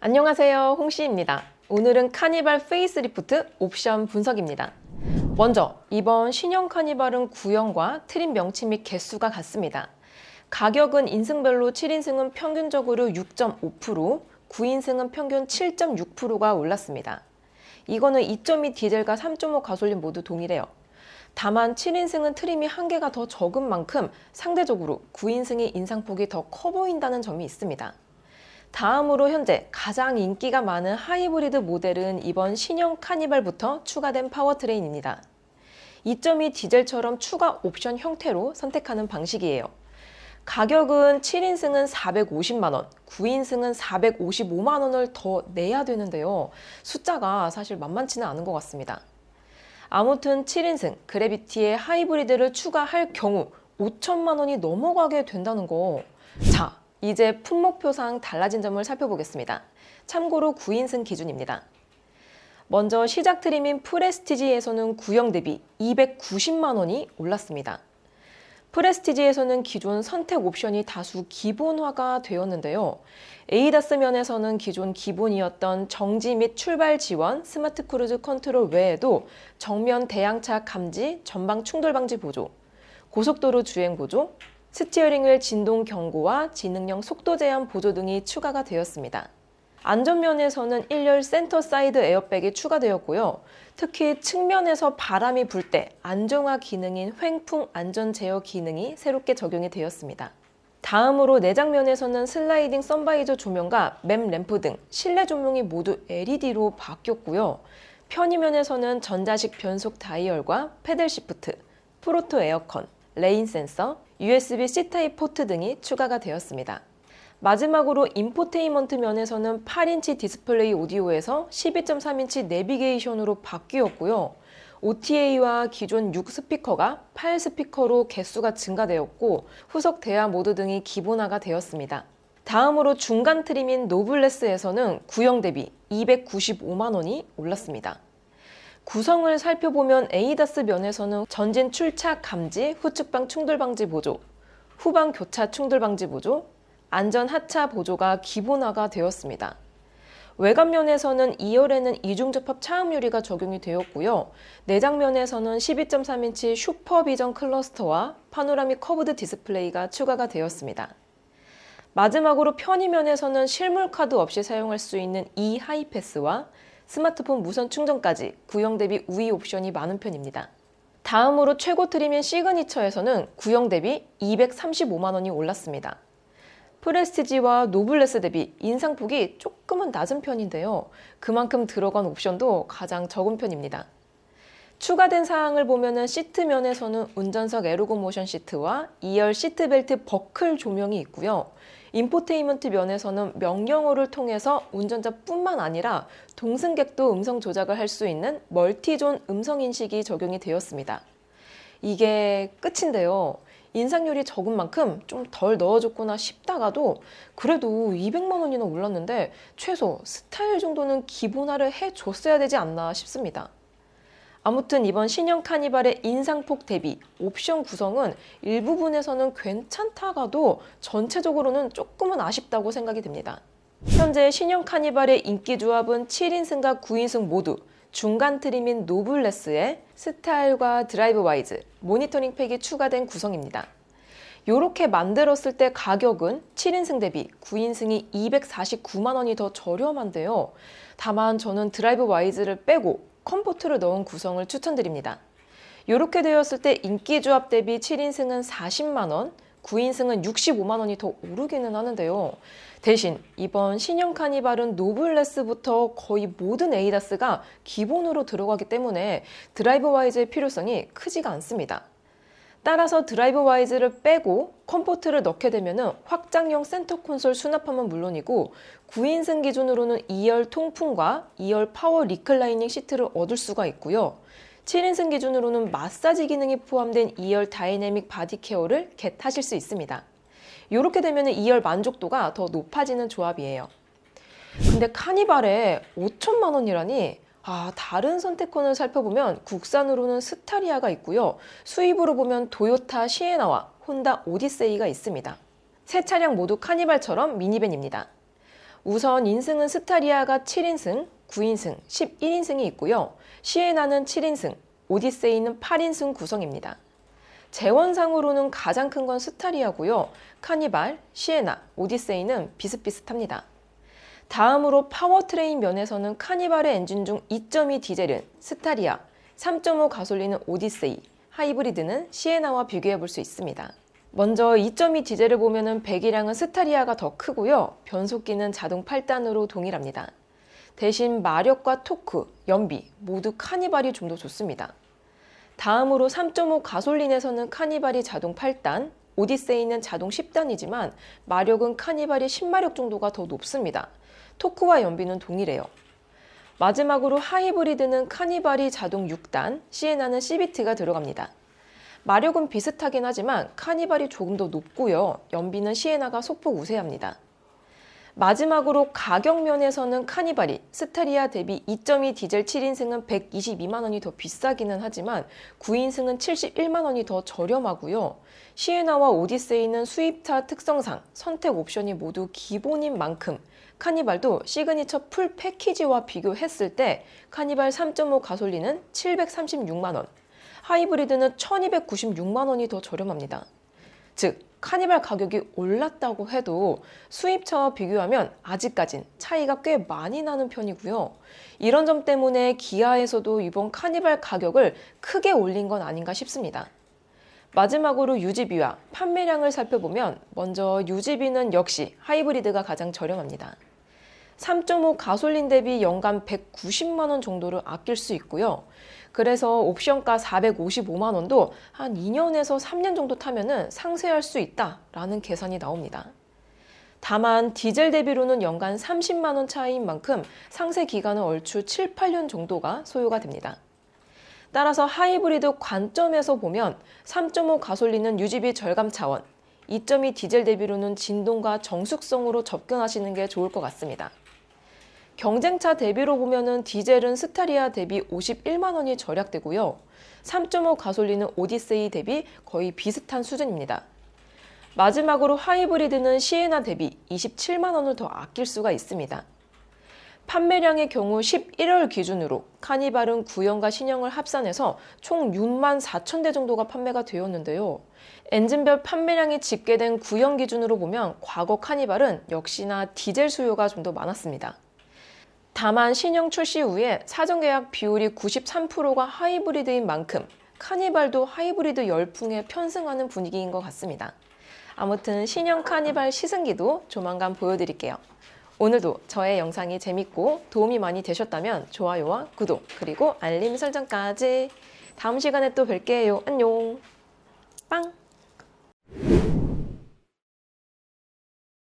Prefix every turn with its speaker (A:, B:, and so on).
A: 안녕하세요, 홍씨입니다. 오늘은 카니발 페이스리프트 옵션 분석입니다. 먼저 이번 신형 카니발은 구형과 트림 명치 및 개수가 같습니다. 가격은 인승별로 7인승은 평균적으로 6.5%, 9인승은 평균 7.6%가 올랐습니다. 이거는 2.2 디젤과 3.5 가솔린 모두 동일해요. 다만 7인승은 트림이 한 개가 더 적은 만큼 상대적으로 9인승의 인상폭이 더 커 보인다는 점이 있습니다. 다음으로 현재 가장 인기가 많은 하이브리드 모델은 이번 신형 카니발부터 추가된 파워트레인입니다. 2.2 디젤처럼 추가 옵션 형태로 선택하는 방식이에요. 가격은 7인승은 450만원, 9인승은 455만원을 더 내야 되는데요. 숫자가 사실 만만치는 않은 것 같습니다. 아무튼 7인승 그래비티에 하이브리드를 추가할 경우 5천만원이 넘어가게 된다는 거. 자, 이제 품목표상 달라진 점을 살펴보겠습니다. 참고로 9인승 기준입니다. 먼저 시작 트림인 프레스티지에서는 구형 대비 290만원이 올랐습니다. 프레스티지에서는 기존 선택 옵션이 다수 기본화가 되었는데요. 에이다스 면에서는 기존 기본이었던 정지 및 출발 지원, 스마트 크루즈 컨트롤 외에도 정면 대항차 감지, 전방 충돌 방지 보조, 고속도로 주행 보조, 스티어링 휠 진동 경고와 지능형 속도 제한 보조 등이 추가가 되었습니다. 안전면에서는 1열 센터 사이드 에어백이 추가되었고요. 특히 측면에서 바람이 불 때 안정화 기능인 횡풍 안전 제어 기능이 새롭게 적용이 되었습니다. 다음으로 내장면에서는 슬라이딩 선바이저 조명과 맵 램프 등 실내 조명이 모두 LED로 바뀌었고요. 편의면에서는 전자식 변속 다이얼과 패들 시프트, 프로토 에어컨, 레인 센서, USB C-타입 포트 등이 추가가 되었습니다. 마지막으로 인포테인먼트 면에서는 8인치 디스플레이 오디오에서 12.3인치 내비게이션으로 바뀌었고요. OTA와 기존 6스피커가 8스피커로 개수가 증가되었고 후석 대화 모드 등이 기본화가 되었습니다. 다음으로 중간 트림인 노블레스에서는 구형 대비 295만원이 올랐습니다. 구성을 살펴보면 에이다스 면에서는 전진 출차 감지, 후측방 충돌 방지 보조, 후방 교차 충돌 방지 보조, 안전 하차 보조가 기본화가 되었습니다. 외관면에서는 2열에는 이중접합 차음 유리가 적용이 되었고요. 내장면에서는 12.3인치 슈퍼비전 클러스터와 파노라믹 커브드 디스플레이가 추가가 되었습니다. 마지막으로 편의면에서는 실물 카드 없이 사용할 수 있는 하이패스와 스마트폰 무선 충전까지 구형 대비 우위 옵션이 많은 편입니다. 다음으로 최고 트림인 시그니처에서는 구형 대비 235만원이 올랐습니다. 프레스티지와 노블레스 대비 인상폭이 조금은 낮은 편인데요. 그만큼 들어간 옵션도 가장 적은 편입니다. 추가된 사항을 보면 시트 면에서는 운전석 에르고 모션 시트와 2열 시트벨트 버클 조명이 있고요. 인포테인먼트 면에서는 명령어를 통해서 운전자뿐만 아니라 동승객도 음성 조작을 할 수 있는 멀티존 음성 인식이 적용이 되었습니다. 이게 끝인데요. 인상률이 적은 만큼 좀 덜 넣어줬구나 싶다가도 그래도 200만 원이나 올랐는데 최소 스타일 정도는 기본화를 해줬어야 되지 않나 싶습니다. 아무튼 이번 신형 카니발의 인상폭 대비 옵션 구성은 일부분에서는 괜찮다가도 전체적으로는 조금은 아쉽다고 생각이 듭니다. 현재 신형 카니발의 인기 조합은 7인승과 9인승 모두 중간 트림인 노블레스에 스타일과 드라이브 와이즈, 모니터링 팩이 추가된 구성입니다. 이렇게 만들었을 때 가격은 7인승 대비 9인승이 249만원이 더 저렴한데요. 다만 저는 드라이브 와이즈를 빼고 컴포트를 넣은 구성을 추천드립니다. 이렇게 되었을 때 인기 조합 대비 7인승은 40만원, 9인승은 65만원이 더 오르기는 하는데요. 대신 이번 신형 카니발은 노블레스부터 거의 모든 에이다스가 기본으로 들어가기 때문에 드라이브 와이즈의 필요성이 크지가 않습니다. 따라서 드라이브 와이즈를 빼고 컴포트를 넣게 되면 확장형 센터 콘솔 수납함은 물론이고 9인승 기준으로는 2열 통풍과 2열 파워 리클라이닝 시트를 얻을 수가 있고요. 7인승 기준으로는 마사지 기능이 포함된 2열 다이내믹 바디 케어를 겟하실 수 있습니다. 이렇게 되면 2열 만족도가 더 높아지는 조합이에요. 근데 카니발에 5천만 원이라니 다른 선택권을 살펴보면 국산으로는 스타리아가 있고요. 수입으로 보면 도요타 시에나와 혼다 오디세이가 있습니다. 세 차량 모두 카니발처럼 미니밴입니다. 우선 인승은 스타리아가 7인승, 9인승, 11인승이 있고요. 시에나는 7인승, 오디세이는 8인승 구성입니다. 재원상으로는 가장 큰 건 스타리아고요. 카니발, 시에나, 오디세이는 비슷비슷합니다. 다음으로 파워트레인 면에서는 카니발의 엔진 중 2.2 디젤은 스타리아, 3.5 가솔린은 오디세이, 하이브리드는 시에나와 비교해 볼 수 있습니다. 먼저 2.2 디젤을 보면은 배기량은 스타리아가 더 크고요. 변속기는 자동 8단으로 동일합니다. 대신 마력과 토크, 연비 모두 카니발이 좀 더 좋습니다. 다음으로 3.5 가솔린에서는 카니발이 자동 8단, 오디세이는 자동 10단이지만 마력은 카니발이 10마력 정도가 더 높습니다. 토크와 연비는 동일해요. 마지막으로 하이브리드는 카니발이 자동 6단, 시에나는 CVT가 들어갑니다. 마력은 비슷하긴 하지만 카니발이 조금 더 높고요. 연비는 시에나가 소폭 우세합니다. 마지막으로 가격 면에서는 카니발이 스타리아 대비 2.2 디젤 7인승은 122만 원이 더 비싸기는 하지만 9인승은 71만 원이 더 저렴하고요. 시에나와 오디세이는 수입차 특성상 선택 옵션이 모두 기본인 만큼 카니발도 시그니처 풀 패키지와 비교했을 때 카니발 3.5 가솔린은 736만 원, 하이브리드는 1296만 원이 더 저렴합니다. 즉, 카니발 가격이 올랐다고 해도 수입차와 비교하면 아직까진 차이가 꽤 많이 나는 편이고요. 이런 점 때문에 기아에서도 이번 카니발 가격을 크게 올린 건 아닌가 싶습니다. 마지막으로 유지비와 판매량을 살펴보면 먼저 유지비는 역시 하이브리드가 가장 저렴합니다. 3.5 가솔린 대비 연간 190만 원 정도를 아낄 수 있고요. 그래서 옵션가 455만 원도 한 2년에서 3년 정도 타면은 상쇄할 수 있다라는 계산이 나옵니다. 다만 디젤 대비로는 연간 30만 원 차이인 만큼 상쇄 기간은 얼추 7, 8년 정도가 소요가 됩니다. 따라서 하이브리드 관점에서 보면 3.5 가솔린은 유지비 절감 차원, 2.2 디젤 대비로는 진동과 정숙성으로 접근하시는 게 좋을 것 같습니다. 경쟁차 대비로 보면은 디젤은 스타리아 대비 51만 원이 절약되고요. 3.5 가솔린은 오디세이 대비 거의 비슷한 수준입니다. 마지막으로 하이브리드는 시에나 대비 27만 원을 더 아낄 수가 있습니다. 판매량의 경우 11월 기준으로 카니발은 구형과 신형을 합산해서 총 6만 4천 대 정도가 판매가 되었는데요. 엔진별 판매량이 집계된 구형 기준으로 보면 과거 카니발은 역시나 디젤 수요가 좀 더 많았습니다. 다만 신형 출시 후에 사전계약 비율이 93%가 하이브리드인 만큼 카니발도 하이브리드 열풍에 편승하는 분위기인 것 같습니다. 아무튼 신형 카니발 시승기도 조만간 보여드릴게요. 오늘도 저의 영상이 재밌고 도움이 많이 되셨다면 좋아요와 구독 그리고 알림 설정까지. 다음 시간에 또 뵐게요. 안녕. 빵!